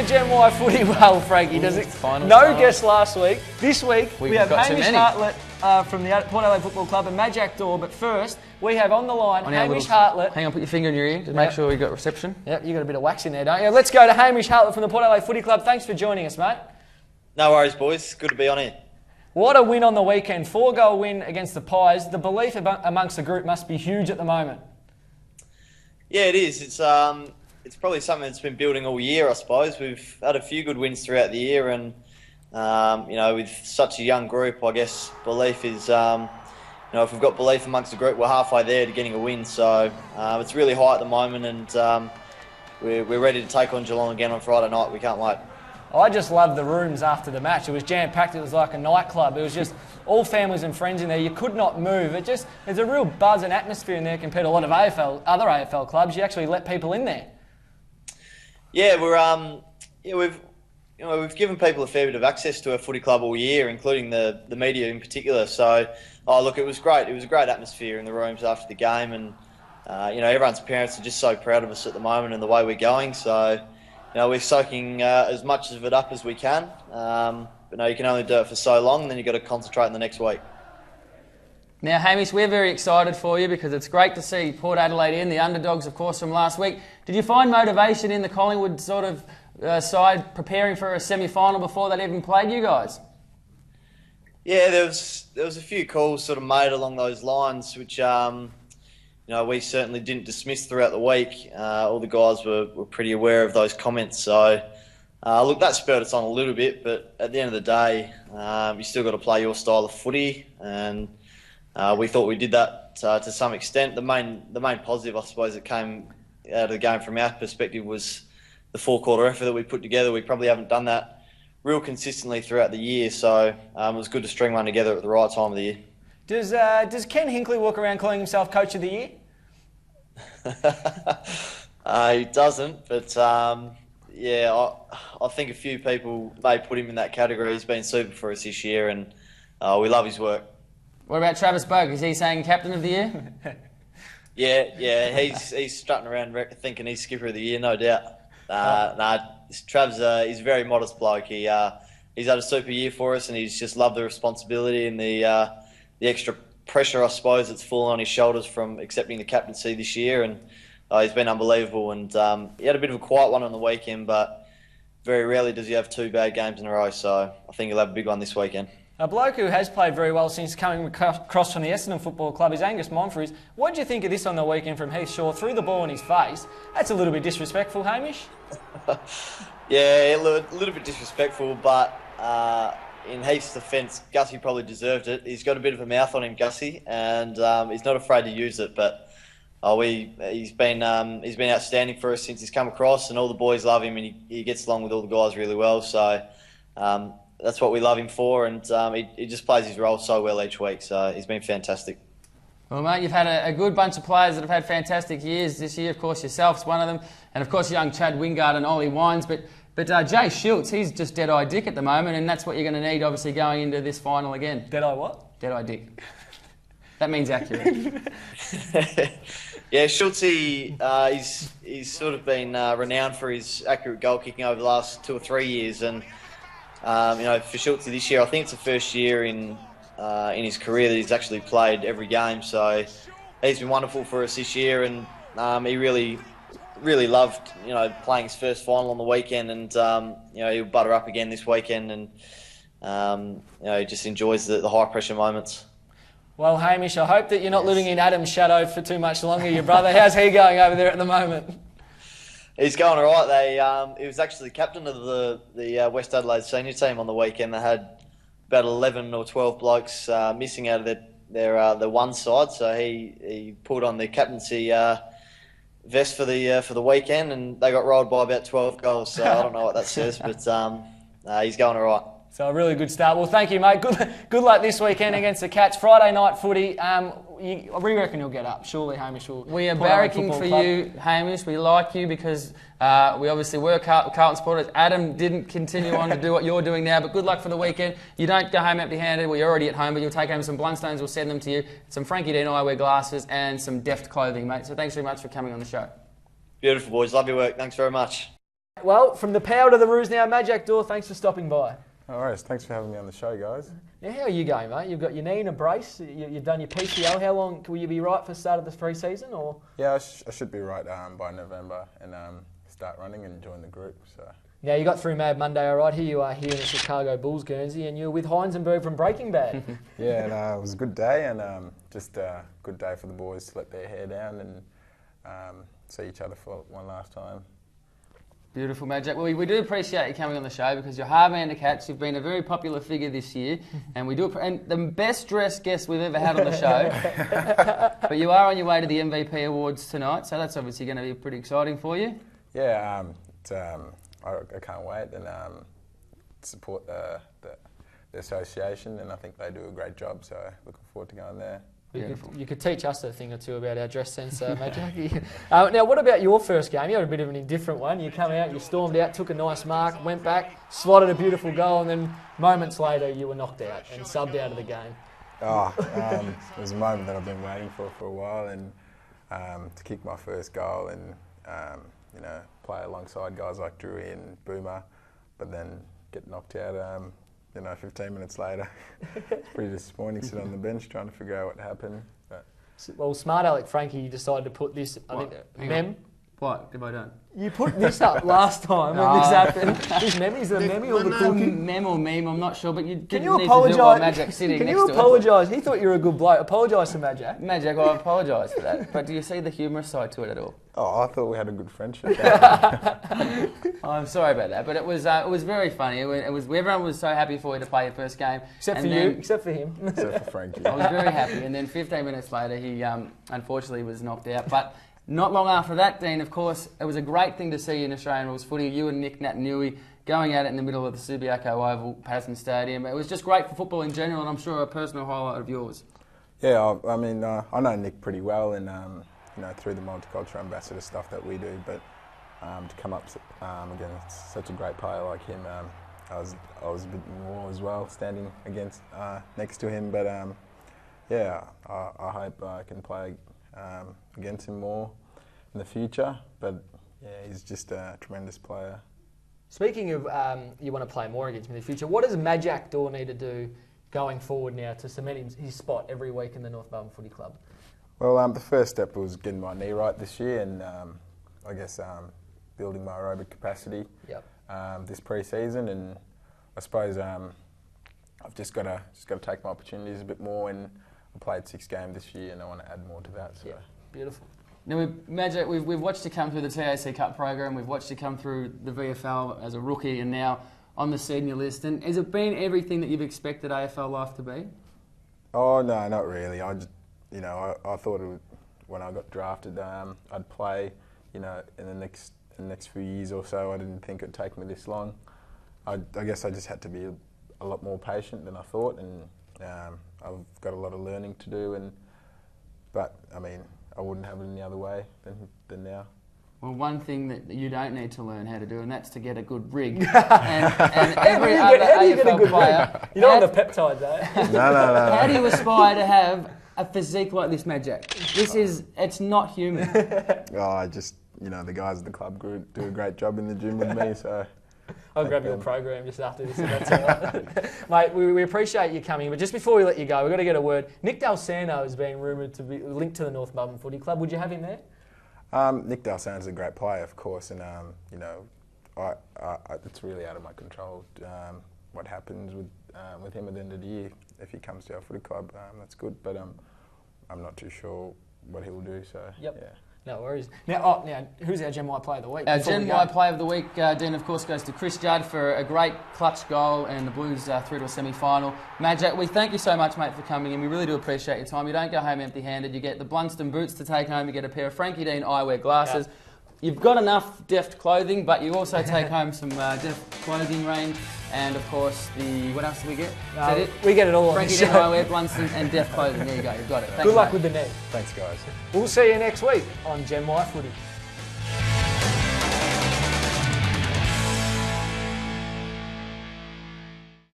GenY footy well, Frankie? Does it? No guest last week. This week we have Hamish Hartlett from the Port Adelaide Football Club and Majak Door. But first, we have on the line Hamish Hartlett. Hang on, put your finger in your ear to make sure we got reception. Yep, you got a bit of wax in there, don't you? Let's go to Hamish Hartlett from the Port Adelaide Footy Club. Thanks for joining us, mate. No worries, boys. Good to be on here. What a win on the weekend. 4-goal win against the Pies. The belief amongst the group must be huge at the moment. Yeah, it is. It's probably something that's been building all year, I suppose. We've had a few good wins throughout the year, and with such a young group, I guess belief is, if we've got belief amongst the group, we're halfway there to getting a win. So it's really high at the moment, and we're ready to take on Geelong again on Friday night. We can't wait. I just loved the rooms after the match. It was jam-packed. It was like a nightclub. It was just all families and friends in there. You could not move. There's a real buzz and atmosphere in there compared to a lot of other AFL clubs. You actually let people in there. Yeah, we've given people a fair bit of access to our footy club all year, including the media in particular. So, look, it was great. It was a great atmosphere in the rooms after the game, and everyone's parents are just so proud of us at the moment and the way we're going. So, we're soaking as much of it up as we can. But you can only do it for so long, and then you've got to concentrate in the next week. Now, Hamish, we're very excited for you because it's great to see Port Adelaide in, the underdogs, of course, from last week. Did you find motivation in the Collingwood sort of side preparing for a semi-final before they'd even played you guys? Yeah, there was a few calls sort of made along those lines, which we certainly didn't dismiss throughout the week. All the guys were pretty aware of those comments. So, look, that spurred us on a little bit, but at the end of the day, you still got to play your style of footy, and we thought we did that to some extent. The main positive, I suppose, that came out of the game from our perspective was the four-quarter effort that we put together. We probably haven't done that real consistently throughout the year, so it was good to string one together at the right time of the year. Does Ken Hinkley walk around calling himself Coach of the Year? He doesn't, but I think a few people may put him in that category. He's been super for us this year, and we love his work. What about Travis Boak? Is he saying Captain of the Year? Yeah, he's strutting around thinking he's Skipper of the Year, no doubt. Trav's he's a very modest bloke. He's had a super year for us, and he's just loved the responsibility and the extra pressure, I suppose, that's fallen on his shoulders from accepting the captaincy this year, and he's been unbelievable. And he had a bit of a quiet one on the weekend, but very rarely does he have two bad games in a row, so I think he'll have a big one this weekend. A bloke who has played very well since coming across from the Essendon Football Club is Angus Monfries. What did you think of this on the weekend from Heath Shaw? Threw the ball in his face. That's a little bit disrespectful, Hamish. Yeah, a little bit disrespectful, but in Heath's defence, Gussie probably deserved it. He's got a bit of a mouth on him, Gussie, and he's not afraid to use it. But he's been outstanding for us since he's come across, and all the boys love him, and he gets along with all the guys really well. So that's what we love him for, and he just plays his role so well each week. So he's been fantastic. Well, mate, you've had a good bunch of players that have had fantastic years this year. Of course, yourself's one of them, and of course, young Chad Wingard and Ollie Wines. But Jay Schultz, he's just dead-eye dick at the moment, and that's what you're going to need, obviously, going into this final again. Dead-eye what? Dead-eye dick. That means accurate. Yeah, Schultz, he's sort of been renowned for his accurate goal kicking over the last 2 or 3 years, and for Schultz this year, I think it's the first year in his career that he's actually played every game. So he's been wonderful for us this year, and he really loved playing his first final on the weekend, and he'll butter up again this weekend, and he just enjoys the high pressure moments. Well, Hamish, I hope that you're not living in Adam's shadow for too much longer. Your brother, how's he going over there at the moment? He's going all right. He was actually captain of the West Adelaide senior team on the weekend. They had about 11 or 12 blokes missing out of their one side, so he pulled on the captaincy vest for the weekend, and they got rolled by about 12 goals. So I don't know what that says, but he's going all right. So a really good start. Well, thank you, mate. Good luck this weekend against the Cats. Friday night footy. We reckon you'll get up. Surely Hamish will. We are barracking for you, Hamish. We like you because we obviously were Carlton supporters. Adam didn't continue on to do what you're doing now, but good luck for the weekend. You don't go home empty-handed. Well, you're already at home, but you'll take home some Blundstones. We'll send them to you. Some Frank and Deanie eyewear glasses and some Deft clothing, mate. So thanks very much for coming on the show. Beautiful, boys. Love your work. Thanks very much. Well, from the power to the ruse now, Majak Dor, thanks for stopping by. No worries. Thanks for having me on the show, guys. Now, how are you going, mate? You've got your knee in a brace. You've done your PCL. How long will you be right for the start of the pre-season? Or Yeah, I should be right by November and start running and join the group. So. Now, you got through Mad Monday, all right. Here you are here in the Chicago Bulls, Guernsey, and you're with Heinzenberg from Breaking Bad. Yeah, and, it was a good day, and just a good day for the boys to let their hair down and see each other for one last time. Beautiful, Majak. Well, we do appreciate you coming on the show because you're hard man to catch. You've been a very popular figure this year, and and the best dressed guest we've ever had on the show. But you are on your way to the MVP Awards tonight, so that's obviously going to be pretty exciting for you. Yeah, I can't wait and support the association, and I think they do a great job. So looking forward to going there. You could teach us a thing or two about our dress sense, Majak. Now, what about your first game? You had a bit of an indifferent one. You come out, you stormed out, took a nice mark, went back, slotted a beautiful goal, and then moments later you were knocked out and subbed out of the game. It was a moment that I've been waiting for a while, and to kick my first goal and play alongside guys like Drewy and Boomer, but then get knocked out 15 minutes later. It's pretty disappointing, sitting on the bench trying to figure out what happened. But. Well, smart Alec Frankie decided to put this, mem. What have I done? You put this up last time when this happened. Is the meme or the cookie? Mem or meme, I'm not sure, but you Can didn't you need to do it while apologise? Majak sitting Can next you to apologise? He thought you were a good bloke. Apologise to Majak. Majak, I apologise for that. But do you see the humorous side to it at all? Oh, I thought we had a good friendship. I'm sorry about that, but it was very funny. Everyone was so happy for you to play your first game, except for you, except for him, except for Frankie. I was very happy, and then 15 minutes later, he unfortunately was knocked out. But not long after that, Dean, of course, it was a great thing to see in Australian rules footy. You and Nick Naitanui going at it in the middle of the Subiaco Oval, Patterson Stadium. It was just great for football in general, and I'm sure a personal highlight of yours. Yeah, I mean, I know Nick pretty well, and through the multicultural ambassador stuff that we do, but to come up against such a great player like him, I was a bit more as well, standing next to him. But I hope I can play against him more in the future. But yeah, he's just a tremendous player. Speaking of you want to play more against him in the future, what does Majak Dor need to do going forward now to cement his spot every week in the North Melbourne Footy Club? Well, the first step was getting my knee right this year, and I guess building my aerobic capacity this pre-season. And I suppose I've just got to take my opportunities a bit more. And I played 6 games this year, and I want to add more to that. So. Yeah, beautiful. Now, Majak, we've watched you come through the TAC Cup program. We've watched you come through the VFL as a rookie, and now on the senior list. And has it been everything that you've expected AFL life to be? Oh no, not really. I thought it would, when I got drafted, I'd play, in the next few years or so. I didn't think it'd take me this long. I guess I just had to be a lot more patient than I thought, and I've got a lot of learning to do. But I mean, I wouldn't have it any other way than now. Well, one thing that you don't need to learn how to do, and that's to get a good rig. and every other AFL player. You don't have the peptides, eh? No. How do you aspire to have a physique like this, Majak? It's not human. The guys at the club group do a great job in the gym with me, so. I'll grab your program just after this, if that's all right. Mate, we appreciate you coming, but just before we let you go, we've got to get a word. Nick Dalsano is being rumoured to be linked to the North Melbourne Footy Club. Would you have him there? Nick Dalsano's a great player, of course, and it's really out of my control what happens with him at the end of the year. If he comes to our footy club, that's good, but I'm not too sure what he will do. So yep. Yeah. No worries. Now, who's our GenY Player of the Week? Our GenY Player of the Week, Dean, of course, goes to Chris Judd for a great clutch goal and the Blues through to a semi-final. Majak, we thank you so much, mate, for coming in. We really do appreciate your time. You don't go home empty-handed. You get the Blunston boots to take home. You get a pair of Frankie Dean eyewear glasses. Yep. You've got enough deft clothing, but you also take home some deft clothing range. And, of course, what else do we get? Is that it? We get it all Frankie on the Dean show. eyewear, Blunston and deft clothing. There you go. You've got it. Thanks, Good luck mate. with the net. Thanks, guys. We'll see you next week on GenY Footy.